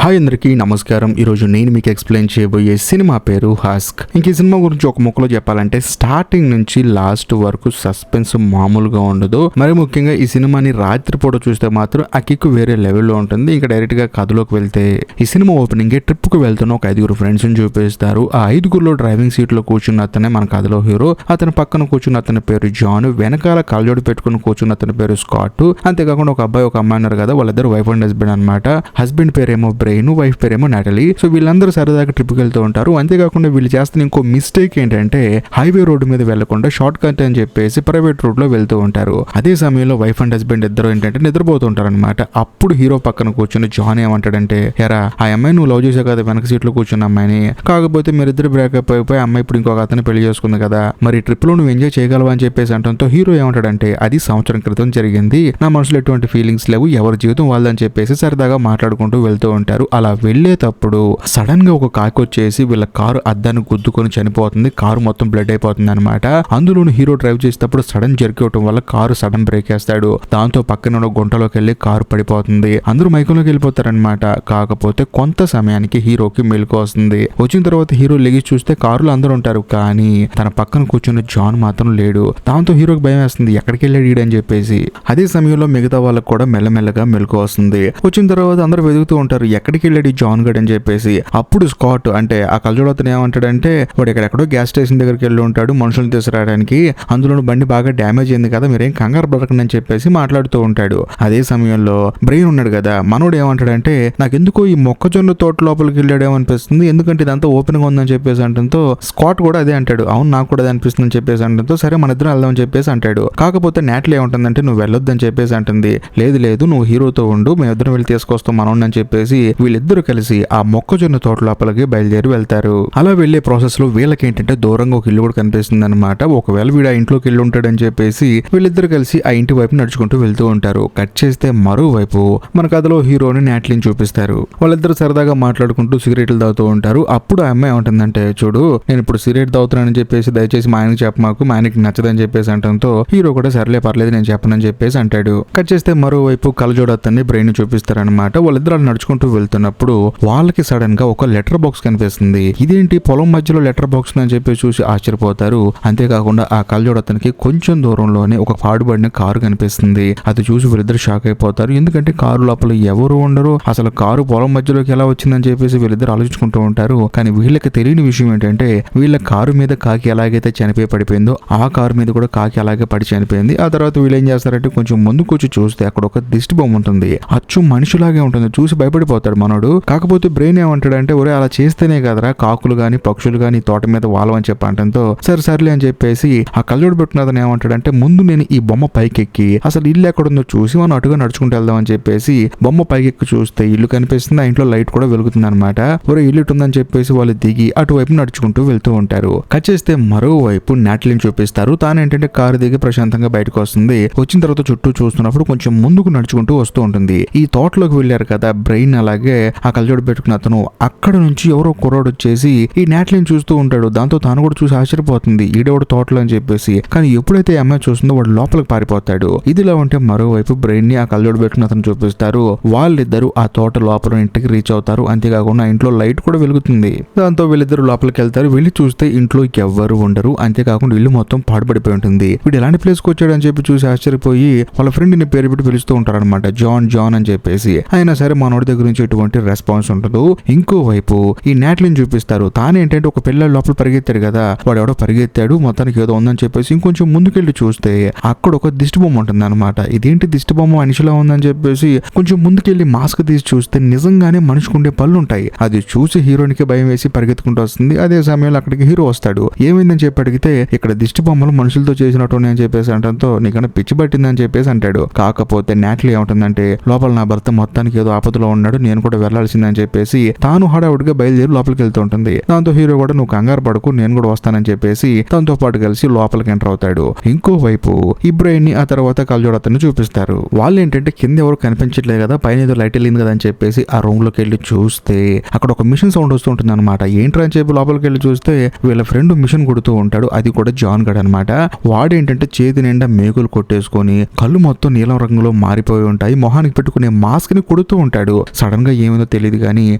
Hi అందరికీ నమస్కారం. ఈరోజు నేను మీకు ఎక్స్ప్లెయిన్ చేయబోయే సినిమా పేరు హస్క్. ఇంక ఈ సినిమా గురించి ఒక ముక్కలో చెప్పాలంటే స్టార్టింగ్ నుంచి లాస్ట్ వరకు సస్పెన్స్ మామూలుగా ఉండదు. మరి ముఖ్యంగా ఈ సినిమాని రాత్రిపూట చూస్తే మాత్రం ఆ కిక్ వేరే లెవెల్లో ఉంటుంది. ఇంకా డైరెక్ట్ గా కథలోకి వెళ్తే ఈ సినిమా ఓపెనింగ్ ట్రిప్ కు వెళ్తున్న ఒక 5 ఫ్రెండ్స్ ని చూపిస్తారు. ఆ 5గురిలో డ్రైవింగ్ సీట్ లో కూర్చున్న అతనే మన కథలో హీరో. అతని పక్కన కూర్చున్న అతని పేరు జాన్, వెనకాల కళ్ళజోడు పెట్టుకుని కూర్చున్న అతని పేరు స్కాట్. అంతేకాకుండా ఒక అబ్బాయి ఒక అమ్మాయి ఉన్నారు కదా, వాళ్ళిద్దరు వైఫ్ అండ్ హస్బెండ్ అనమాట. హస్బెండ్ పేరేమో బ్రెయిన్, వైఫ్ పేరేమో నాటలీ. సో వీళ్ళందరూ సరదాగా ట్రిప్ కి వెళ్తూ ఉంటారు. అంతేకాకుండా వీళ్ళు చేస్తున్న ఇంకో మిస్టేక్ ఏంటంటే హైవే రోడ్డు మీద వెళ్లకుండా షార్ట్ కట్ అని చెప్పేసి ప్రైవేట్ రోడ్ లో వెళ్తూ ఉంటారు. అదే సమయంలో వైఫ్ అండ్ హస్బెండ్ ఇద్దరు ఏంటంటే నిద్రపోతుంటారు అనమాట. అప్పుడు హీరో పక్కన కూర్చుని జాన్ ఏమంటాడంటే, ఎరా ఆ అమ్మాయి నువ్వు లవ్ చేసావు కదా వెనక సీట్ లో కూర్చున్న అమ్మాయిని, కాకపోతే మీరిద్దరు బ్రేకప్ అయిపోయి అమ్మాయి ఇప్పుడు ఇంకొక అతను పెళ్లి చేసుకుంది కదా, మరి ట్రిప్ లో నువ్వు ఎంజాయ్ చేయగలవా అని చెప్పేసి అంటంతో హీరో ఏమంటాడంటే, అది సంవత్సరం క్రితం జరిగింది, నా మనసులో ఎటువంటి ఫీలింగ్స్ లేవు, ఎవరి జీవితం వాళ్ళని చెప్పేసి సరదాగా మాట్లాడుకుంటూ వెళ్తూ ఉంటారు. అలా వెళ్ళేటప్పుడు సడన్ గా ఒక కాకి వచ్చేసి వీళ్ళ కారు అద్దాన్ని గుద్దుకొని చనిపోతుంది. కారు మొత్తం బ్లడ్ అయిపోతుంది అనమాట. అందులోను హీరో డ్రైవ్ చేసేటప్పుడు సడన్ జర్క్ అవటం వల్ల కారు సడన్ బ్రేక్ వేస్తాడు. దాంతో పక్కన ఉన్న గుంటలోకి వెళ్ళి కారు పడిపోతుంది. అందరూ మైకంలోకి వెళ్ళిపోతారనమాట. కాకపోతే కొంత సమయానికి హీరోకి మెలకు వస్తుంది. వచ్చిన తర్వాత హీరో లెగి చూస్తే కారులో అందరూ ఉంటారు, కానీ తన పక్కన కూర్చున్న జాన్ మాత్రం లేడు. దాంతో హీరోకి భయం వేస్తుంది, ఎక్కడికి వెళ్ళాడు ఈడని చెప్పేసి. అదే సమయంలో మిగతా వాళ్ళకి కూడా మెల్లమెల్లగా మెలకు వస్తుంది. వచ్చిన తర్వాత అందరూ వెతుకుతూ ఉంటారు, ఎక్కడికి వెళ్ళాడు జాన్ గడ్ అని చెప్పేసి. అప్పుడు స్కాట్ అంటే ఆ కళ్ళజోడు అతను ఏమంటాడంటే, వాడు ఎక్కడెక్కడో గ్యాస్ స్టేషన్ దగ్గరికి వెళ్ళి ఉంటాడు మనుషులను తీసుకురావడానికి, అందులో బండి బాగా డ్యామేజ్ అయింది కదా, మీరేం కంగారు పడకండి అని చెప్పేసి మాట్లాడుతూ ఉంటాడు. అదే సమయంలో బ్రెయిన్ ఉన్నాడు కదా, మనోడు ఏమంటాడంటే, నాకెందుకో ఈ మొక్కజొన్న తోట లోపలికి వెళ్ళాడేమో అనిపిస్తుంది, ఎందుకంటే ఇదంతా ఓపెన్ గా ఉందని చెప్పేసి అంటంతో స్కాట్ కూడా అదే అంటాడు, అవును నాకు కూడా అదే అనిపిస్తుంది అని చెప్పేసి అంటంతో సరే మన ఇద్దరం వెళ్దామని చెప్పేసి అంటాడు. కాకపోతే నాట్లు ఏమంటుందంటే, నువ్వు వెళ్ళొద్దని చెప్పేసి అంటుంది. లేదు లేదు నువ్వు హీరోతో ఉండు, మేమిద్దరం వెళ్ళి తీసుకొస్తాం మనోడిని అని చెప్పేసి వీళ్ళిద్దరు కలిసి ఆ మొక్కజొన్న తోట లోపలికి బయలుదేరి వెళ్తారు. అలా వెళ్లే ప్రాసెస్ లో వీళ్ళకి ఏంటంటే దూరంగా ఒక ఇల్లు కూడా కనిపిస్తుంది అనమాట. ఒకవేళ వీడు ఆ ఇంట్లోకి వెళ్ళి ఉంటాడని చెప్పేసి వీళ్ళిద్దరు కలిసి ఆ ఇంటి వైపు నడుచుకుంటూ వెళ్తూ ఉంటారు. కట్ చేస్తే మరోవైపు మన కథలో హీరోని నాట్లిని చూపిస్తారు. వాళ్ళిద్దరు సరదాగా మాట్లాడుకుంటూ సిగరెట్లు తాగుతూ ఉంటారు. అప్పుడు ఆ అమ్మాయి ఉంటుందంటే, చూడు నేను ఇప్పుడు సిగరెట్ తాగుతున్నానని చెప్పేసి దయచేసి మా ఆయనకి చెప్పమాకు, మా ఆయనకి నచ్చదని చెప్పేసి అంటంతో హీరో కూడా సర్లే పర్లేదు నేను చెప్పనని చెప్పేసి అంటాడు. కట్ చేస్తే మరోవైపు కళ్ళజోడు అతన్ని బ్రెయిన్ చూపిస్తారనమాట. వాళ్ళిద్దరు నడుచుకుంటూ వెళ్తున్నప్పుడు వాళ్ళకి సడన్ గా ఒక లెటర్ బాక్స్ కనిపిస్తుంది. ఇదేంటి పొలం మధ్యలో లెటర్ బాక్స్ అని చెప్పి చూసి ఆశ్చర్యపోతారు. అంతేకాకుండా ఆ కళ్ళజోడు అతనికి కొంచెం దూరంలోనే ఒక పాడుబడిన కారు కనిపిస్తుంది. అది చూసి వీళ్ళిద్దరు షాక్ అయిపోతారు. ఎందుకంటే కారు లోపల ఎవరు ఉండరు, అసలు కారు పొలం మధ్యలోకి ఎలా వచ్చిందని చెప్పేసి వీళ్ళిద్దరు ఆలోచించుకుంటూ ఉంటారు. కానీ వీళ్ళకి తెలియని విషయం ఏంటంటే, వీళ్ళ కారు మీద కాకి ఎలాగైతే చనిపోయి పడిపోయిందో ఆ కారు మీద కూడా కాకి అలాగే పడి చనిపోయింది. ఆ తర్వాత వీళ్ళు ఏం చేస్తారంటే, కొంచెం ముందుకు వచ్చి చూస్తే అక్కడ ఒక దిష్టి బొమ్మ ఉంటుంది. అచ్చు మనిషిలాగే ఉంటుంది. చూసి భయపడిపోతాడు మనోడు. కాకపోతే బ్రెయిన్ ఏమంటాడంటే, ఒరే అలా చేస్తేనే కదరా కాకులు గాని పక్షులు గాని తోట మీద వాళ్ళవని చెప్పి అంటంతో సర్లే అని చెప్పేసి ఆ కళ్ళజోడు పెట్టిన అతను ఏమంటాడంటే, ముందు నేను ఈ బొమ్మ పైకెక్కి అసలు ఇల్లు ఎక్కడుందో చూసి మనం అటుగా నడుచుకుంటూ వెళ్దాం అని చెప్పేసి బొమ్మ పైకెక్కి చూస్తే ఇల్లు కనిపిస్తుంది. ఆ ఇంట్లో లైట్ కూడా వెలుగుతుంది అనమాట. ఒరే ఇల్లు ఉందని చెప్పేసి వాళ్ళు దిగి అటువైపు నడుచుకుంటూ వెళ్తూ ఉంటారు. కట్ చేస్తే మరోవైపు నాట్లిని చూపిస్తారు. తాను ఏంటంటే కారు దిగి ప్రశాంతంగా బయటకు వస్తుంది. వచ్చిన తర్వాత చుట్టూ చూస్తున్నప్పుడు కొంచెం ముందుకు నడుచుకుంటూ వస్తూ ఉంటుంది. ఈ తోటలోకి వెళ్ళారు కదా బ్రెయిన్, అలాగే ఆ కళ్ళజోడు పెట్టుకున్న అతను, అక్కడ నుంచి ఎవరో కుర్రాడు వచ్చేసి ఈ నాట్లిని చూస్తూ ఉంటాడు. దాంతో తాను కూడా చూసి ఆశ్చర్యపోతుంది, ఈడెవడు తోటలో అని చెప్పేసి. కానీ ఎప్పుడైతే ఈ అమ్మాయి చూస్తుందో వాడు లోపలికి పారిపోతాడు. ఇదిలా ఉంటే మరోవైపు బ్రెయిన్ ని ఆ కళ్ళజోడు పెట్టుకున్న అతను చూపిస్తారు. వాళ్ళిద్దరు ఆ తోట లోపల ఇంటికి రీచ్ అవుతారు. అంతేకాకుండా ఇంట్లో లైట్ కూడా వెలుగుతుంది. దాంతో వీళ్ళిద్దరు లోపలికి వెళ్తారు. వెళ్ళి చూస్తే ఇంట్లో ఎవ్వరు ఉండరు. అంతేకాకుండా ఇల్లు మొత్తం పాడుపడిపోయి ఉంటుంది. వీడు ఎలాంటి ప్లేస్ కి వచ్చాడు అని చెప్పి చూసి ఆశ్చర్యపోయి వాళ్ళ ఫ్రెండ్ ని పేరు పెట్టి పిలుస్తూ ఉంటారు అనమాట, జాన్ అని చెప్పేసి. అయినా సరే మనోడి దగ్గర నుంచి ఎటువంటి రెస్పాన్స్ ఉండదు. ఇంకోవైపు ఈ నాట్లిని చూపిస్తారు. తానేంటంటే ఒక పిల్లల లోపల పరిగెత్తాడు కదా, వాడు ఎవడో పరిగెత్తాడు, మొత్తానికి ఏదో ఉందని చెప్పేసి ఇంకొంచెం ముందుకెళ్ళి చూస్తే అక్కడ ఒక దిష్టి బొమ్మ ఉంటుంది అనమాట. ఇదేంటి దిష్టి బొమ్మ మనిషిలా ఉందని చెప్పేసి కొంచెం ముందుకెళ్ళి మాస్క్ తీసి చూస్తే నిజంగానే మనిషికుండే పళ్ళు ఉంటాయి. అది చూసి హీరోనికి భయం వేసి పరిగెత్తుకుంటూ వస్తుంది. అదే సమయంలో అక్కడికి హీరో వస్తాడు. ఏమైందని చెప్పి అడిగితే, ఇక్కడ దిష్టి బొమ్మలు మనుషులతో చేసినట్టు అని చెప్పేసి అంటంతో నీకన్నా పిచ్చి పట్టిందని చెప్పేసి అంటాడు. కాకపోతే నాట్లీ ఏముంటుందంటే, లోపల నా భర్త మొత్తానికి ఏదో ఆపదలో ఉన్నాడు, నేను కూడా వెళ్లాల్సిందని చెప్పేసి తాను హడావుడిగా బయలుదేరి లోపలికి వెళ్తూ ఉంటుంది. దాంతో హీరో కూడా నువ్వు కంగారు పడకు నేను కూడా వస్తానని చెప్పేసి తనతో పాటు కలిసి లోపలికి ఎంటర్ అవుతాడు. ఇంకోవైపు ఈ బ్రెయిన్ ని ఆ తర్వాత కళ్ళజోడు అతన్ని చూపిస్తారు. వాళ్ళు ఏంటంటే కింద ఎవరు కనిపించట్లేదు కదా, పైన ఏదో లైట్ వెళ్ళింది కదా అని చెప్పేసి ఆ రూమ్ లోకి వెళ్ళి చూస్తే అక్కడ ఒక మిషన్ సౌండ్ వస్తూ ఉంటుంది అనమాట. ఏంట్రా అని చెప్పి లోపలికి వెళ్ళి చూస్తే వీళ్ళ ఫ్రెండ్ మిషన్ కొడుతూ ఉంటాడు. అది కూడా జాన్ గడ్ అనమాట. వాడేంటంటే చేతి నిండా మేకులు కొట్టేసుకొని కళ్ళు మొత్తం నీలం రంగులో మారిపోయి ఉంటాయి. మొహానికి పెట్టుకునే మాస్క్ ని కొడుతూ ఉంటాడు. సడన్ గా ఏమైందో తెలియదు గానీ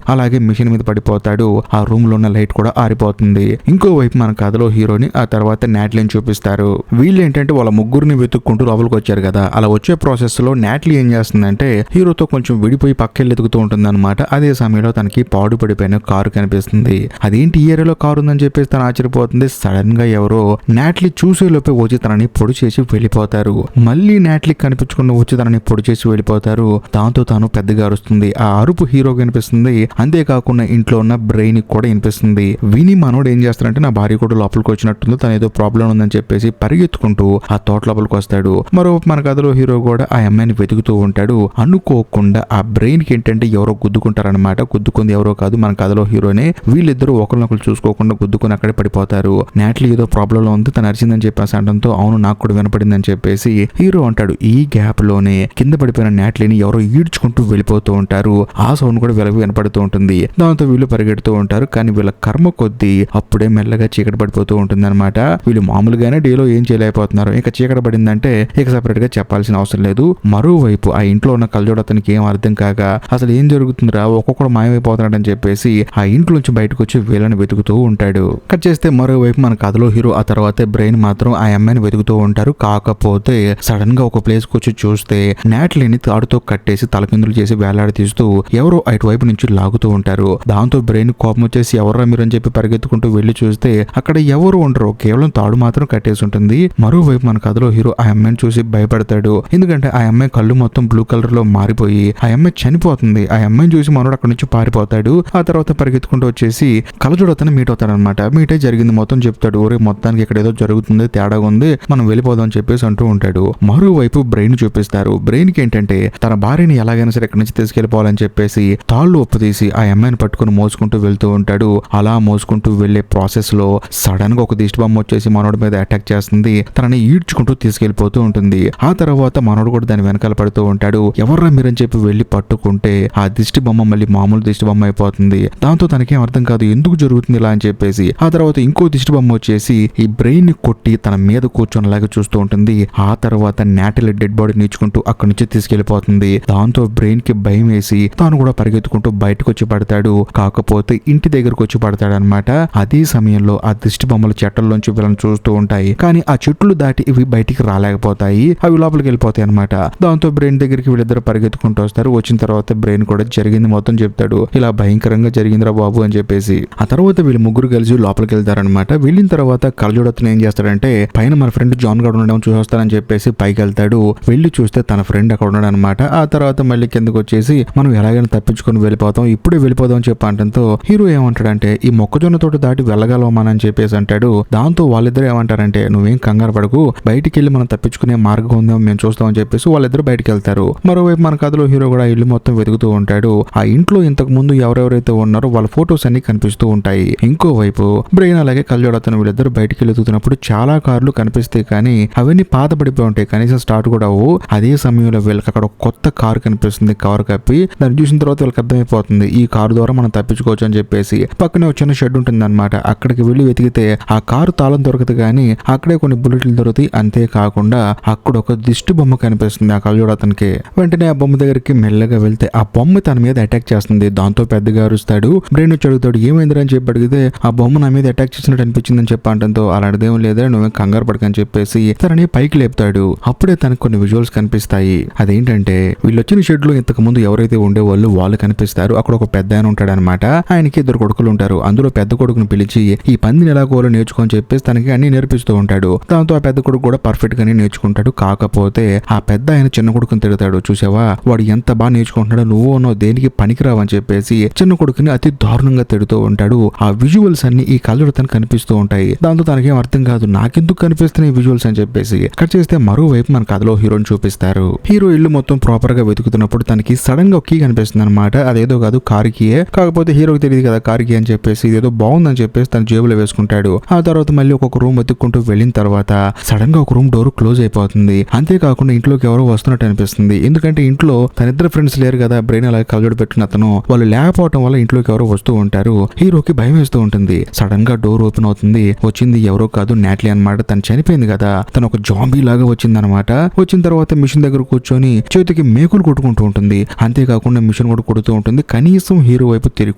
అలాగే మిషన్ మీద పడిపోతాడు. ఆ రూమ్ లో ఉన్న లైట్ కూడా ఆరిపోతుంది. ఇంకోవైపు మన కథలో హీరోని ఆ తర్వాత నాట్లీని చూపిస్తారు. వీళ్ళు ఏంటంటే వాళ్ళ ముగ్గురిని వెతుక్కుంటూ లోపలికి వచ్చారు కదా, అలా వచ్చే ప్రాసెస్ లో నాట్లీ ఏం చేస్తుందంటే హీరోతో కొంచెం విడిపోయి పక్కెళ్ళి ఎదుగుతూ ఉంటుంది అనమాట. అదే సమయంలో తనకి పాడుపడిపోయిన కారు కనిపిస్తుంది. అదేంటి ఈ ఏరియాలో కారు ఉందని చెప్పేసి తను ఆశ్చర్యపోతుంది. సడన్ గా ఎవరో నాట్లీ చూసేలోపే వచ్చి తనని పొడి చేసి వెళ్ళిపోతారు. మళ్ళీ నాట్లీ కనిపించుకున్న వచ్చి తనని పొడి చేసి వెళ్ళిపోతారు. దాంతో తాను పెద్దగా అరుస్తుంది. ఆ అరుపు హీరో కనిపిస్తుంది. అంతేకాకుండా ఇంట్లో ఉన్న బ్రెయిన్ కూడా వినిపిస్తుంది. విని మనోడు ఏం చేస్తాడంటే నా భార్య కూడా లోపలికి వచ్చినట్టుంది, తన ఏదో ప్రాబ్లం ఉందని చెప్పేసి పరిగెత్తుకుంటూ ఆ తోట లోపలికి వస్తాడు. మరో మన కథలో హీరో కూడా ఆ అమ్మాయిని వెతుకుతూ ఉంటాడు. అనుకోకుండా ఆ బ్రెయిన్ కి ఏంటంటే ఎవరో గుద్దుకుంటారనమాట. గుద్దుకుంది ఎవరో కాదు, మన కథలో హీరోనే. వీళ్ళిద్దరూ ఒకరినొకరు చూసుకోకుండా గుద్దుకుని అక్కడే పడిపోతారు. నాట్లీ ఏదో ప్రాబ్లం లో ఉంది, తను అరిచిందని చెప్పేసి అనడంతో అవును నాకు కూడా వినపడిందని చెప్పేసి హీరో అంటాడు. ఈ గ్యాప్ లోనే కింద పడిపోయిన నాట్లీని ఎవరో ఈడ్చుకుంటూ వెళ్ళిపోతూ ఉంటారు. ఆ సౌండ్ కూడా వీళ్ళకి వినపడుతూ ఉంటుంది. దాంతో వీళ్ళు పరిగెడుతూ ఉంటారు. కానీ వీళ్ళ కర్మ కొద్దీ అప్పుడే మెల్లగా చీకటి పడిపోతూ ఉంటుంది అనమాట. వీళ్ళు మామూలుగానే డేలో ఏం చేయలేకపోతున్నారు, ఇంకా చీకటి పడిందంటే ఇక సపరేట్ గా చెప్పాల్సిన అవసరం లేదు. మరోవైపు ఆ ఇంట్లో ఉన్న కళ్ళజోడు అతనికి ఏం అర్థం కాక అసలు ఏం జరుగుతుందిరా ఒక్కొక్కడు మాయమైపోతున్నాడని చెప్పేసి ఆ ఇంట్లోంచి బయటకు వచ్చి వీళ్ళని వెతుకుతూ ఉంటాడు. కట్ చేస్తే మరోవైపు మన కథలో హీరో ఆ తర్వాత బ్రెయిన్ మాత్రం ఆ అమ్మాయిని వెతుకుతూ ఉంటారు. కాకపోతే సడన్ గా ఒక ప్లేస్ కు వచ్చి చూస్తే నాట్లీని తాడుతో కట్టేసి తలకిందులు చేసి వేలాడి తీస్తూ ఎవరో అటువైపు నుంచి లాగుతూ ఉంటారు. దాంతో బ్రెయిన్ కోపం వచ్చేసి ఎవర్రా మీరు అని చెప్పి పరిగెత్తుకుంటూ వెళ్లి చూస్తే అక్కడ ఎవరు ఉండరు, కేవలం తాడు మాత్రం కట్టేసి ఉంటుంది. మరోవైపు మన కథలో హీరో ఆ అమ్మాయిని చూసి భయపడతాడు. ఎందుకంటే ఆ అమ్మాయి కళ్ళు మొత్తం బ్లూ కలర్ లో మారిపోయి ఆ అమ్మాయి చనిపోతుంది. ఆ అమ్మాయిని చూసి మనోడు అక్కడ నుంచి పారిపోతాడు. ఆ తర్వాత పరిగెత్తుకుంటూ వచ్చేసి కళ్ళజోడు అతను మీట్ అవుతాడు అనమాట. మీట్ అయి జరిగింది మొత్తం చెప్తాడు. ఊరే మొత్తానికి ఇక్కడ ఏదో జరుగుతుంది, తేడా ఉంది, మనం వెళ్ళిపోదాం అని చెప్పేసి అంటూ ఉంటాడు. మరోవైపు బ్రెయిన్ చూపిస్తారు. బ్రెయిన్ కి ఏంటంటే తన భార్యని ఎలాగైనా సరే ఇక్కడి నుంచి తీసుకెళ్లిపోవాలని చెప్పేసి తాళ్ళు ఒప్పుతీసి ఆ అమ్మాయిని పట్టుకుని మోసుకుంటూ వెళ్తూ ఉంటాడు. అలా మోసుకుంటూ వెళ్లే ప్రాసెస్ లో సడన్ గా ఒక దిష్టి బొమ్మ వచ్చేసి మనోడి మీద అటాక్ చేస్తుంది. తనని ఈడ్చుకుంటూ తీసుకెళ్లిపోతూ ఉంటుంది. ఆ తర్వాత మనోడు కూడా దాని వెనకాల పడుతూ ఉంటాడు. ఎవర్రా మీరని చెప్పి వెళ్లి పట్టుకుంటే ఆ దిష్టి బొమ్మ మళ్ళీ మామూలు దిష్టి బొమ్మ అయిపోతుంది. దాంతో తనకేం అర్థం కాదు ఎందుకు జరుగుతుంది ఇలా అని చెప్పేసి ఆ తర్వాత ఇంకో దిష్టి బొమ్మ వచ్చేసి ఈ బ్రెయిన్ ని కొట్టి తన మీద కూర్చొనిలాగా చూస్తూ ఉంటుంది. ఆ తర్వాత నాటిల్ డెడ్ బాడీ నీచుకుంటూ అక్కడి నుంచి తీసుకెళ్లిపోతుంది. దాంతో బ్రెయిన్ కి భయం వేసి తాను కూడా పరిగెత్తుకుంటూ బయటకు వచ్చి పడతాడు. కాకపోతే ఇంటి దగ్గరకు వచ్చి పడతాడు అనమాట. అదే సమయంలో ఆ దిష్టి బొమ్మల చెట్టల్లోంచి వీళ్ళని చూస్తూ ఉంటాయి. కానీ ఆ చెట్లు దాటి ఇవి బయటికి రాలేకపోతాయి, అవి లోపలికి వెళ్ళిపోతాయి అనమాట. దాంతో బ్రెయిన్ దగ్గరికి వీళ్ళిద్దరు పరిగెత్తుకుంటూ వస్తారు. వచ్చిన తర్వాత బ్రెయిన్ కూడా జరిగింది మొత్తం చెప్తాడు. ఇలా భయంకరంగా జరిగిందిరా బాబు అని చెప్పేసి. ఆ తర్వాత వీళ్ళు ముగ్గురు కలిసి లోపలికి వెళ్తారనమాట. వెళ్ళిన తర్వాత కళ్ళజోడతను ఏం చేస్తాడంటే పైన మన ఫ్రెండ్ జాన్ గారు ఉండడం చూస్తానని చెప్పేసి పైకి వెళ్తాడు. వెళ్ళి చూస్తే తన ఫ్రెండ్ అక్కడ ఉన్నాడు అనమాట. ఆ తర్వాత మళ్ళీ కిందకు వచ్చేసి మనం ఎలాగైనా తప్పించుకొని వెళ్ళిపోతాం, ఇప్పుడే వెళ్ళిపోదాం అని చెప్పి అంటంతో హీరో ఏమంటాడంటే ఈ మొక్కజొన్న తోట దాటి వెళ్ళగలమని చెప్పేసి అంటాడు. దాంతో వాళ్ళిద్దరు ఏమంటారంటే నువ్వేం కంగారు పడకు, బయటికి వెళ్ళి మనం తప్పించుకునే మార్గం ఉందేమో మేము చూస్తామని చెప్పేసి వాళ్ళిద్దరు బయటికి వెళ్తారు. మరోవైపు మన కథలో హీరో కూడా ఇల్లు మొత్తం వెతుకుతూ ఉంటాడు. ఆ ఇంట్లో ఇంతకు ముందు ఎవరెవరైతే ఉన్నారో వాళ్ళ ఫొటోస్ అన్ని కనిపిస్తూ ఉంటాయి. ఇంకోవైపు బ్రెయిన్ అలాగే కళ్ళజోడతను వీళ్ళిద్దరు బయటికి వెళ్తున్నప్పుడు చాలా కార్లు కనిపిస్తాయి, కానీ అవన్నీ పాత పడిపోయి ఉంటాయి, కనీసం స్టార్ట్ కూడా అవ్వు. అదే సమయంలో వీళ్ళకి అక్కడ ఒక కొత్త కారు కనిపిస్తుంది, కవర్ కప్పి. దాన్ని చూసిన తర్వాత వీళ్ళకి అర్థమైపోతుంది ఈ కారు ద్వారా మనం తప్పించుకోవచ్చు అని చెప్పేసి. పక్కనే ఒక చిన్న షెడ్ ఉంటుంది అనమాట. అక్కడికి వెళ్ళి వెతికితే ఆ కారు తాళం దొరకదు, కానీ అక్కడే కొన్ని బుల్లెట్లు దొరుకుతాయి. అంతేకాకుండా అక్కడ ఒక దిష్టి బొమ్మ కనిపిస్తుంది ఆ కళ్ళజోడతనికి. వెంటనే ఆ బొమ్మ దగ్గరికి మెల్లగా వెళ్తే ఆ బొమ్మ తన మీద అటాక్ చేస్తుంది. దాంతో పెద్దగా అరుస్తాడు. బ్రెయిన్ వచ్చి అడుగుతాడు ఏమైందిరా అని చెప్పి అడిగితే ఆ బొమ్మ నా మీద అటాక్ చేసినట్టు అనిపించిందని చెప్పి అంటంతో అలాంటిదేం లేదా, నువ్వేం కంగారు పడకని చెప్పేసి తనని పైకి లేపుతాడు. అప్పుడే తనకు కొన్ని విజువల్స్ కనిపిస్తాయి. అదేంటంటే వీళ్ళు వచ్చిన షెడ్ లో ఇంతకు ముందు ఎవరైతే ఉండేవాళ్ళు వాళ్ళు కనిపిస్తారు. అక్కడ ఒక పెద్ద ఆయన ఉంటాడు అనమాట. ఆయనకి ఇద్దరు కొడుకులు ఉంటారు. అందులో పెద్ద కొడుకుని పిలిచి ఈ పందిని ఎలా కోలో నేర్చుకొని చెప్పేసి తనకి అన్ని నేర్పిస్తూ ఉంటాడు. దాంతో ఆ పెద్ద కొడుకు కూడా పర్ఫెక్ట్ గానే నేర్చుకుంటాడు. కాకపోతే ఆ పెద్ద ఆయన చిన్న కొడుకుని తిడతాడు. చూసావా వాడు ఎంత బాగా నేర్చుకుంటున్నాడో, నువ్వు దేనికి పనికిరావని చెప్పేసి చిన్న కొడుకుని అతి దారుణంగా తిడుతూ ఉంటాడు. ఆ విజువల్స్ అన్ని ఈ కళ్ళజోడతను కనిపిస్తూ ఉంటాయి. దాంతో తనకేం అర్థం కాదు నాకెందుకు కనిపిస్తున్నాయి విజువల్స్ అని చెప్పేసి. కట్ చేస్తే మరోవైపు మన కథలో హీరోని చూపిస్తారు. హీరో ఇల్లు మొత్తం ప్రాపర్ గా వెతుకుతున్నప్పుడు తనకి సడన్ గా ఒక కీ కనిపిస్తుంది అనమాట. అదేదో కాదు కారు కీయే, కాకపోతే హీరోకి తెలియదు కదా కారు కీ అని చెప్పేసి ఇదేదో బాగుందని చెప్పేసి తన జేబులో వేసుకుంటాడు. ఆ తర్వాత మళ్ళీ ఒక్కొక్క రూమ్ వెతుక్కుంటూ వెళ్ళిన తర్వాత సడన్ గా ఒక రూమ్ డోర్ క్లోజ్ అయిపోతుంది. అంతేకాకుండా ఇంట్లోకి ఎవరో వస్తున్నట్టు అనిపిస్తుంది. ఎందుకంటే ఇంట్లో తన ఇద్దరు ఫ్రెండ్స్ లేరు కదా, బ్రెయిన్ అలాగే కళ్ళజోడు పెట్టిన అతను, వాళ్ళు లేకపోవడం వల్ల ఇంట్లోకి ఎవరో వస్తూ ఉంటారు. హీరోకి భయం వేస్తూ ఉంటుంది. సడన్ గా డోర్ ఓపెన్ అవుతుంది. వచ్చింది ఎవరో కాదు నాట్లీ అనమాట. తను చనిపోయింది కదా, తను ఒక జాంబీ లాగా వచ్చింది అనమాట. వచ్చిన తర్వాత మిషన్ దగ్గర కూర్చొని చేతికి మేకులు కొట్టుకుంటూ ఉంటుంది. అంతేకాకుండా మిషన్ మిషన్ కూడా కొడుతూ ఉంటుంది. కనీసం హీరో వైపు తిరిగి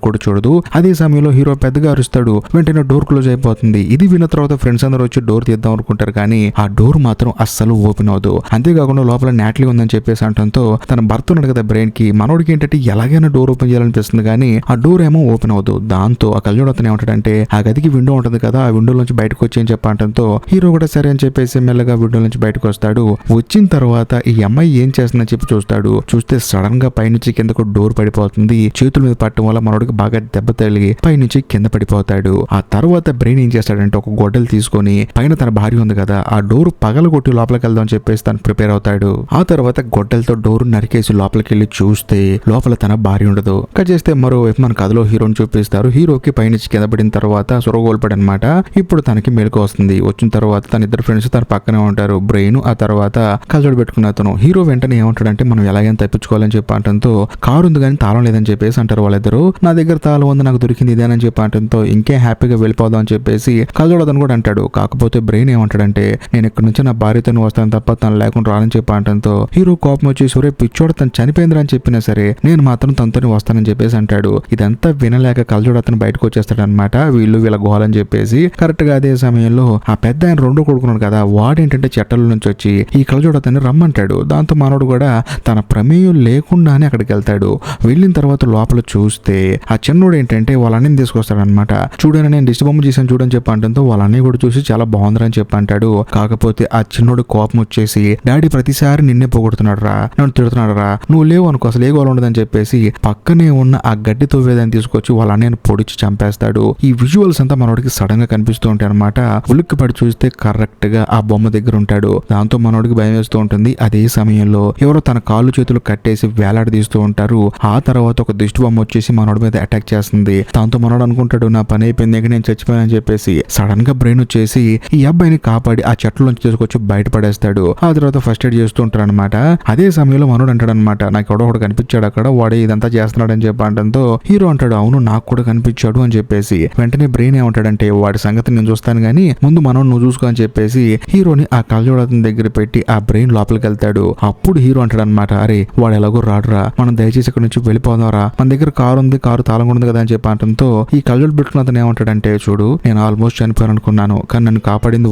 కూడా చూడదు. అదే సమయంలో హీరో పెద్దగా అరుస్తాడు. వెంటనే డోర్ క్లోజ్ అయిపోతుంది. ఇది విన్న తర్వాత ఫ్రెండ్స్ అందరూ వచ్చి డోర్ తీద్దాం అనుకుంటారు, కానీ ఆ డోర్ మాత్రం అస్సలు ఓపెన్ అవదు. అంతేకాకుండా లోపల నాట్లీ ఉందని చెప్పేసి అంటంతో తన భర్త ఉన్నాడు కదా బ్రెయిన్ కి, మనోడికి ఏంటంటే ఎలాగైనా డోర్ ఓపెన్ చేయాలనిపిస్తుంది, కానీ ఆ డోర్ ఏమో ఓపెన్ అవదు. దాంతో ఆ కళ్ళజోడు అతను ఏమంటాడంటే ఆ గదికి విండో ఉంటుంది కదా, ఆ విండో నుంచి బయటకు వచ్చి అని చెప్పంటంతో హీరో కూడా సరే అని చెప్పేసి మెల్లగా విండో నుంచి బయటకు వస్తాడు. వచ్చిన తర్వాత ఈ అమ్మాయి ఏం చేస్తుందని చెప్పి చూస్తాడు. చూస్తే సడన్ గా పైనుంచి కిందకు డోర్ పడిపోతుంది. చేతుల మీద పట్టడం వల్ల మనోడికి బాగా దెబ్బ తగిలి పైనుంచి కింద పడిపోతాడు. ఆ తర్వాత బ్రెయిన్ ఏం చేస్తాడంటే ఒక గొడ్డలు తీసుకొని పైన తన భార్య ఉంది కదా ఆ డోర్ పగలగొట్టి లోపలికి వెళ్దాం అని చెప్పేసి తను ప్రిపేర్ అవుతాడు. ఆ తర్వాత గొడ్డలతో డోర్ నరికేసి లోపలికి వెళ్ళి చూస్తే లోపల తన భార్య ఉండదు. కట్ చేస్తే మరోవైపు మన కథలో హీరోని చూపిస్తారు. హీరోకి పైనుంచి కింద పడిన తర్వాత సొరగోల్పడి అనమాట. ఇప్పుడు తనకి మెలకు వస్తుంది. వచ్చిన తర్వాత తన ఇద్దరు ఫ్రెండ్స్ తన పక్కనే ఉంటారు. బ్రెయిన్ ఆ తర్వాత కళ్ళజోడు పెట్టుకున్న అతను. హీరో వెంటనే ఏమంటాడంటే మనం ఎలాగైనా తప్పించుకోవాలని చెప్పి అంటంతో కారు ఉంది కానీ తాళం లేదని చెప్పేసి అంటారు వాళ్ళిద్దరు. నా దగ్గర తాళం ఉంది, నాకు దొరికింది ఇదేనని చెప్పి అంటంతో ఇంకే హ్యాపీగా వెళ్ళిపోదాం అని చెప్పేసి కళ్ళజోడు అతను కూడా అంటాడు. కాకపోతే బ్రెయిన్ ఏమంటాడంటే నేను ఇక్కడ నుంచి నా భార్యతో వస్తాను తప్ప తను లేకుండా రానని చెప్పి అంటంతో హీరో కోపం వచ్చి సరే పిచ్చోడు తను చనిపోయిందిరా అని చెప్పినా సరే నేను మాత్రం తనతో వస్తానని చెప్పేసి అంటాడు. ఇదంతా వినలేక కళ్ళజోడు అతను బయటకు వచ్చేస్తాడు అనమాట. వీళ్ళ గోలని చెప్పేసి కరెక్ట్ గా అదే సమయంలో ఆ పెద్ద ఆయన రెండో కొడుకున్నాడు కదా వాడేంటంటే చెట్టల నుంచి వచ్చి ఈ కళ్ళజోడు అతన్ని రమ్మంటాడు. దాంతో మనోడు కూడా తన ప్రమేయం లేకుండానే అక్కడికి వెళ్తాడు. వెళ్ళిన తర్వాత లోపల చూస్తే ఆ చిన్నోడు ఏంటంటే వాళ్ళ అన్నని తీసుకొస్తాడు అనమాట. చూడని నేను దిష్టి బొమ్మ చేశాను చూడని చెప్పి అంటంతో వాళ్ళ అన్నయ్య కూడా చూసి చాలా బాగుందని చెప్పి అంటాడు. కాకపోతే ఆ చిన్నోడు కోపం వచ్చేసి డాడీ ప్రతిసారి నిన్నే పొగుడుతున్నాడు రా, నన్ను తిడుతున్నాడు రా, నువ్వు లేవు అనుకో అసలు ఏ గోల ఉండదని చెప్పేసి పక్కనే ఉన్న ఆ గడ్డి తవ్వేదాన్ని తీసుకొచ్చి వాళ్ళ అన్నయ్యను పొడిచి చంపేస్తాడు. ఈ విజువల్స్ అంతా మనోడికి సడన్ గా కనిపిస్తూ ఉంటాయి అనమాట. ఉలిక్కి పడి చూస్తే కరెక్ట్ గా ఆ బొమ్మ దగ్గర ఉంటాడు. దాంతో మనోడికి భయం వేస్తూ ఉంటుంది. అదే సమయంలో ఎవరో తన కాళ్ళు చేతులు కట్టేసి వేలాడదీస్తూ ఉంటారు. ఆ తర్వాత ఒక దిష్టి బొమ్మ వచ్చేసి మనోడి మీద అటాక్ చేస్తుంది. దాంతో మనోడు అనుకుంటాడు నా పని అయిపోయింది, ఇక నేను చచ్చిపోయానని చెప్పేసి సడన్ గా బ్రెయిన్ వచ్చేసి ఈ అబ్బాయిని కాపాడి ఆ చెట్ల నుంచి తీసుకొచ్చి బయటపడేస్తాడు. ఆ తర్వాత ఫస్ట్ ఎయిడ్ చేస్తూ ఉంటారు అనమాట. అదే సమయంలో మనోడు అంటాడు అనమాట నాకు ఎవడో ఒకటి కనిపించాడు అక్కడ, వాడే ఇదంతా చేస్తున్నాడు అని చెప్పి అంటంతో హీరో అంటాడు అవును నాకు కూడా కనిపించాడు అని చెప్పేసి వెంటనే బ్రెయిన్ ఏమంటాడంటే వాడి సంగతి నేను చూస్తాను గానీ ముందు మనం నువ్వు చూసుకో అని చెప్పేసి హీరోని ఆ కళ్ళజోడు దగ్గర పెట్టి ఆ బ్రెయిన్ లోపలికి వెళ్తాడు. అప్పుడు హీరో అంటాడు అనమాట అరే వాడు ఎలాగో రాడురా, మనం దయచేసి ఇక్కడ నుంచి వెళ్ళిపోదాంరా, మన దగ్గర కారు ఉంది, కారు తాళం ఉంది కదా అని చెప్పి అంటంతో ఈ కళ్ళజోడు పెట్టుకున్న అతను ఏమంటాడంటే చూడు నేను ఆల్మోస్ట్ చనిపోయాను అనుకున్నాను, కానీ నన్ను కాపాడింది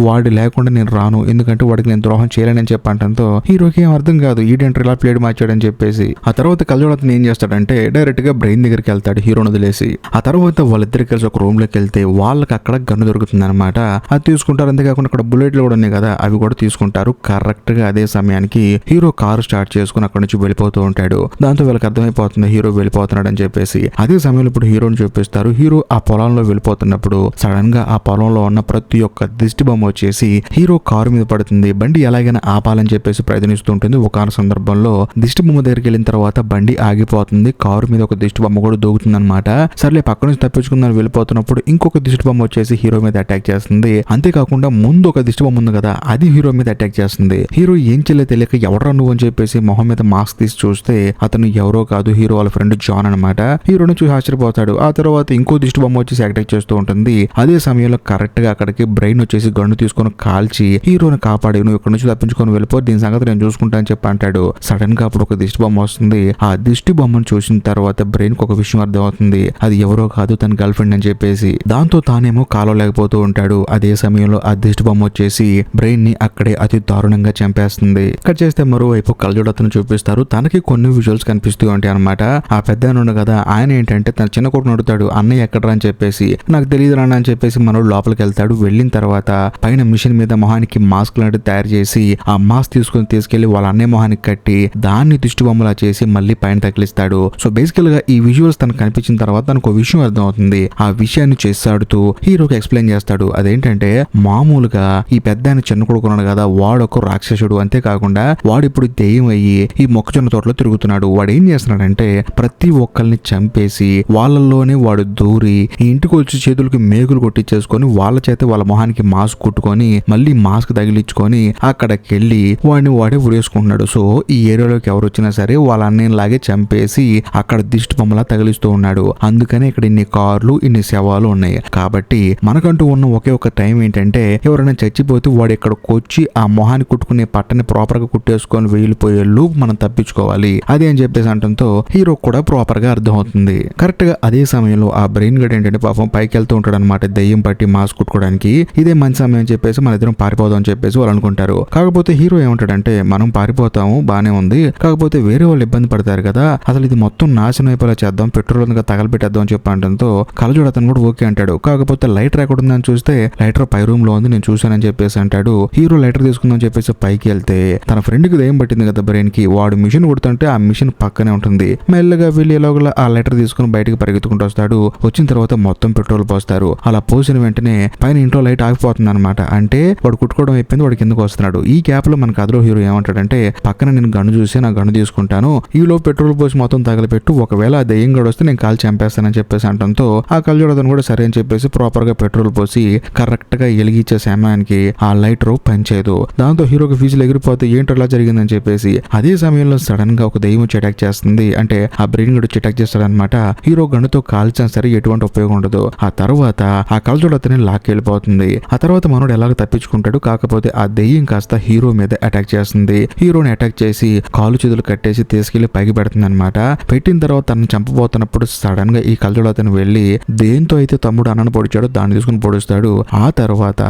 వాడి లేకుండా నేను రాను, ఎందుకంటే వాడికి నేను ద్రోహం చేయలేనని చెప్పి అంటంతో హీరోకి ఏం అర్థం కాదు ఈడెంటర్ ఇలా ప్లేడ్ మార్చాడని చెప్పేసి. ఆ తర్వాత కళ్ళజోడు అతను ఏం చేస్తాడంటే డైరెక్ట్ గా బ్రెయిన్ దగ్గరికి వెళ్తాడు హీరోని వదిలేసి. ఆ తర్వాత వాళ్ళిద్దరికి కలిసి ఒక రూమ్ లోకి వెళ్తే వాళ్ళకి అక్కడ గన్ను దొరుకుతుంది అనమాట. అది తీసుకుంటారు. అంతేకాకుండా అక్కడ బుల్లెట్లు కూడా ఉన్నాయి కదా అవి కూడా తీసుకుంటారు. కరెక్ట్ గా అదే సమయానికి హీరో కారు స్టార్ట్ చేసుకుని అక్కడ నుంచి వెళ్ళిపోతూ ఉంటాడు. దాంతో వీళ్ళకి అర్థమైపోతుంది హీరో వెళ్ళిపోతున్నాడు అని చెప్పేసి. అదే సమయంలో ఇప్పుడు హీరోని చూపిస్తారు. హీరో ఆ పొలంలో వెళ్ళిపోతున్నప్పుడు సడన్ గా ఆ పొలంలో ఉన్న ప్రతి ఒక్క దిష్టి బొమ్మ వచ్చేసి హీరో కారు మీద పడుతుంది. బండి ఎలాగైనా ఆపాలని చెప్పేసి ప్రయత్నిస్తూ ఉంటుంది. ఒక సందర్భంలో దిష్టి బొమ్మ దగ్గరికి వెళ్ళిన తర్వాత బండి ఆగిపోతుంది. కారు మీద ఒక దిష్టి బొమ్మ కూడా దూకుతుంది అనమాట. సర్లే పక్క నుంచి తప్పించుకుందని వెళ్ళిపోతున్నప్పుడు ఇంకొక దిష్టి బొమ్మ వచ్చేసి హీరో మీద అటాక్ చేస్తుంది. అంతేకాకుండా ముందు ఒక దిష్టి బొమ్మ ఉంది కదా అది హీరో మీద అటాక్ చేస్తుంది. హీరో ఏం చేయలే తెలియక ఎవడరా నువ్వు అని చెప్పేసి మొహం మీద మాస్క్ తీసి చూస్తే అతను ఎవరో కాదు హీరో వాళ్ళ ఫ్రెండ్ జాన్ అనమాట. హీరోని చూసి ఆశ్చర్యపోతాడు. ఆ తర్వాత ఇంకో దిష్టి బొమ్మ వచ్చేసి అటాక్ చేస్తూ ఉంటుంది. అదే సమయంలో కరెక్ట్ గా అక్కడికి బ్రెయిన్ వచ్చేసి గన్ను తీసుకొని కాల్చి హీరోని కాపాడి నువ్వు ఇక్కడ నుంచి తప్పించుకొని వెళ్ళిపో, దీని సంగతి నేను చూసుకుంటా అని చెప్పి అంటాడు. సడన్ గా అప్పుడు ఒక దిష్టి బొమ్మ వస్తుంది. ఆ దిష్టి బొమ్మను చూసిన తర్వాత బ్రెయిన్ కి ఒక విషయం అర్థం అవుతుంది అది ఎవరో కాదు తన గర్ల్ ఫ్రెండ్ అని చెప్పేసి. దాంతో తానేమో కాలలేకపోతూ ఉంటాడు. అదే సమయంలో ఆ దిష్టి బొమ్మ వచ్చేసి బ్రెయిన్ ని అక్కడే అతి దారుణంగా చంపేస్తుంది. ఇక్కడ చేస్తే మరోవైపు కళ్ళజోడు అతను చూపిస్తారు. తనకి కొన్ని విజువల్స్ కనిపిస్తూ ఉంటాయి అనమాట. ఆ పెద్ద ఆయన కదా ఆయన ఏంటంటే తన చిన్న కొడుకు నడుతాడు అన్నయ్య ఎక్కడరా అని చెప్పేసి నాకు తెలియదు రా అని చెప్పేసి మనోడు లోపలికి వెళ్తాడు. వెళ్ళిన తర్వాత పైన మిషన్ మీద మొహానికి మాస్క్ లాంటి తయారు చేసి ఆ మాస్క్ తీసుకెళ్లి వాళ్ళ అన్నయ్య మొహానికి కట్టి దాన్ని దిష్టి బొమ్మలా చేసి మళ్ళీ పైన తగిలిస్తాడు. సో బేసికల్ గా ఈ విజువల్స్ తనకు కనిపించిన తర్వాత తనకు ఒక విషయం అర్థం అవుతుంది. ఆ విషయాన్ని చేస్తాడుతూ హీరోకి ఎక్స్ప్లెయిన్ చేస్తాడు. అదేంటంటే మామూలుగా ఈ పెద్ద ఆయన చిన్న కొడుకున్నాడు కదా వాడొక రాక్షసుడు, అంతేకాకుండా వాడు ఇప్పుడు దెయ్యం అయ్యి ఈ మొక్కజొన్న తోటలో తిరుగుతున్నాడు. వాడు ఏం చేస్తున్నాడంటే ప్రతి ఒక్కరిని చంపేసి వాళ్ళల్లోనే వాడు దూరి ఈ ఇంటికి వచ్చి చేతులకి మేకులు కొట్టించేసుకొని వాళ్ళ చేత వాళ్ళ మొహానికి మాస్క్ కుట్టుకొని మళ్ళీ మాస్క్ తగిలించుకొని అక్కడికి వెళ్ళి వాడే ఉరేసుకుంటున్నాడు. సో ఈ ఏరియాలోకి ఎవరు వచ్చినా సరే వాళ్ళ అన్నయ్యలాగే చంపేసి అక్కడ దిష్టి బొమ్మలా తగిలిస్తూ ఉన్నాడు. అందుకనే ఇక్కడ ఇన్ని కార్లు ఇన్ని శవాలు ఉన్నాయి. కాబట్టి మనకంటూ ఉన్న ఒకే ఒక టైం ఏంటంటే ఎవరైనా చచ్చిపోతే వాడు ఇక్కడికి వచ్చి ఆ మొహాన్ని కుట్టుకునే పట్టని ప్రాపర్ గా కుట్టేసుకొని వెళ్ళిపోయే లూప్ మనం తప్పించుకోవాలి. అది అని చెప్పి చెప్పేసి అంటంతో హీరో కూడా ప్రాపర్ గా అర్థం అవుతుంది. కరెక్ట్ గా అదే సమయంలో ఆ బ్రెయిన్ గడ్ ఏంటంటే పాపం పైకి వెళ్తూ ఉంటాడు అనమాట, దెయ్యం పట్టి మాస్క్ కుట్టుకోవడానికి. ఇదే మంచి సమయం అని చెప్పేసి మన ఇద్దరం పారిపోదాం అని చెప్పేసి వాళ్ళు అనుకుంటారు. కాకపోతే హీరో ఏమంటాడంటే మనం పారిపోతాము బానే ఉంది, కాకపోతే వేరే వాళ్ళు ఇబ్బంది పడతారు కదా, అసలు ఇది మొత్తం నాశనం అయిపోయేలా చేద్దాం, పెట్రోల్ తగలబెట్టేద్దాం అని చెప్పి అంటంతో కలజోడు అతను కూడా ఓకే అంటాడు. కాకపోతే లైటర్ ఎక్కడ ఉందని చూస్తే లైటర్ పై రూమ్ లో ఉంది, నేను చూశానని చెప్పేసి అంటాడు. హీరో లైటర్ తీసుకుందాం చెప్పేసి పైకి వెళ్తే తన ఫ్రెండ్ కి దెయ్యం పట్టింది కదా బ్రెయిన్ కి, వాడు మిషన్ కొడుతుంటే ఆ మిషన్ పక్కనే ఉంటుంది. మెల్లగా వెళ్ళి ఎలాగోలా ఆ లైటర్ తీసుకుని బయటకు పరిగెత్తుకుంటూ వస్తాడు. వచ్చిన తర్వాత మొత్తం పెట్రోల్ పోస్తారు. అలా పోసిన వెంటనే పైన ఇంట్లో లైట్ ఆగిపోతుంది అనమాట. అంటే వాడు కుట్టుకోవడం అయిపోయింది, వాడు కిందకు వస్తున్నాడు. ఈ గ్యాప్ లో మన కథలో హీరో ఏమంటాడంటే పక్కన నేను గన్ను చూసి నా గన్ను తీసుకుంటాను, ఈలో పెట్రోల్ పోసి మొత్తం తగలపెట్టు, ఒకవేళ ఆ దెయ్యం గడు వస్తే నేను కాల్ చంపేస్తానని చెప్పేసి అంటంతో ఆ కళ్ళజోడతను కూడా సరే అని చెప్పేసి ప్రాపర్ గా పెట్రోల్ పోసి కరెక్ట్ గా ఎలిగించే సమయానికి ఆ లైటర్ పనిచేయదు. దాంతో హీరోకి ఫీజులు ఎగిరిపోతే ఏంటలా జరిగిందని చెప్పేసి అదే సమయంలో సడన్ గా ఒక దెయ్యం వచ్చి అటాక్ చేస్తుంది. అంటే ఆ బ్రెయిన్ గడు వచ్చి అటాక్ చేస్తాడనమాట. హీరో గన్నుతో కాల్చినా సరే ఎటువంటి ఉపయోగం ఉండదు. ఆ తర్వాత ఆ కళ్ళజోడతని లాక్కెళ్ళిపోతుంది. ఆ తర్వాత మనోడు ఎలాగ తప్పించుకుంటాడు. కాకపోతే ఆ దెయ్యం కాస్త హీరో మీద అటాక్ చేస్తుంది. హీరోని అటాక్ చేసి కాలు చేతులు కట్టేసి తీసుకెళ్లి పైకి పెడుతుంది అనమాట. పెట్టిన తర్వాత తనని చంపబోతున్నప్పుడు సడన్ గా ఈ కళ్ళజోడతను వెళ్ళి దేంతో అయితే తమ్ముడు అన్నను పొడిచాడో దాన్ని తీసుకుని పొడుస్తాడు. ఆ తర్వాత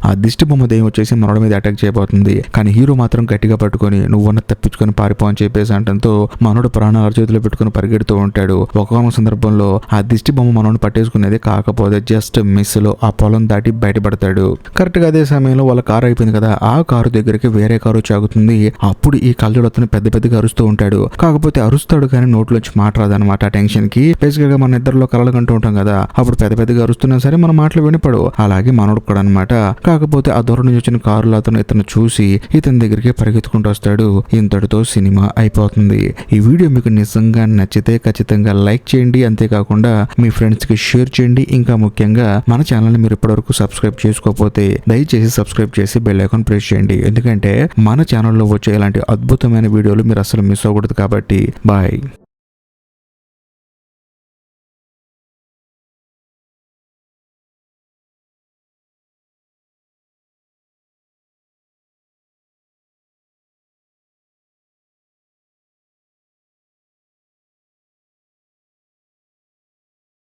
ఆ దిష్టి బొమ్మ దెయ్యం వచ్చేసి మనోడి మీద అటాక్ చేయబోతుంది. కానీ హీరో మాత్రం గట్టిగా పట్టుకొని నువ్వన్న తప్పించుకొని పారిపో అని చెప్పేసి అంటంతో మనోడు ప్రాణాలు చేతిలో పెట్టుకుని పరిగెడుతూ ఉంటాడు. ఒక్కొక్క సందర్భంలో ఆ దిష్టి బొమ్మ మనోడిని పట్టేసుకునేది, కాకపోతే జస్ట్ మిస్ లో ఆ పొలం దాటి బయటపడతాడు. కరెక్ట్ గా అదే సమయంలో వాళ్ళ కారు అయిపోయింది కదా, ఆ కారు దగ్గరికి వేరే కారు చాగుతుంది. అప్పుడు ఈ కళ్ళజోడతను పెద్ద పెద్దగా అరుస్తూ ఉంటాడు. కాకపోతే అరుస్తాడు కానీ నోట్లోంచి మాట రాదనమాట. టెన్షన్ కి బేసికల్ గా మన ఇద్దరిలో కలలు కంటూ ఉంటాం కదా, అప్పుడు పెద్ద పెద్దగా అరుస్తున్నా సరే మన మాటలు వినపడు. అలాగే మనోడు కూడా అనమాట. కాకపోతే ఆ దూరం నుంచి వచ్చిన కారులో ఇతను చూసి ఇతని దగ్గరికి పరిగెత్తుకుంటూ వస్తాడు. ఇంతటితో సినిమా అయిపోతుంది. ఈ వీడియో మీకు నిజంగా నచ్చితే ఖచ్చితంగా లైక్ చేయండి, అంతేకాకుండా మీ ఫ్రెండ్స్ కి షేర్ చేయండి. ఇంకా ముఖ్యంగా మన ఛానల్ ని మీరు ఇప్పటివరకు సబ్స్క్రైబ్ చేసుకోకపోతే దయచేసి సబ్స్క్రైబ్ చేసి బెల్ ఐకాన్ ప్రెస్ చేయండి. ఎందుకంటే మన ఛానల్లో వచ్చే ఇలాంటి అద్భుతమైన వీడియోలు మీరు అసలు మిస్ అవ్వకూడదు కాబట్టి. బాయ్.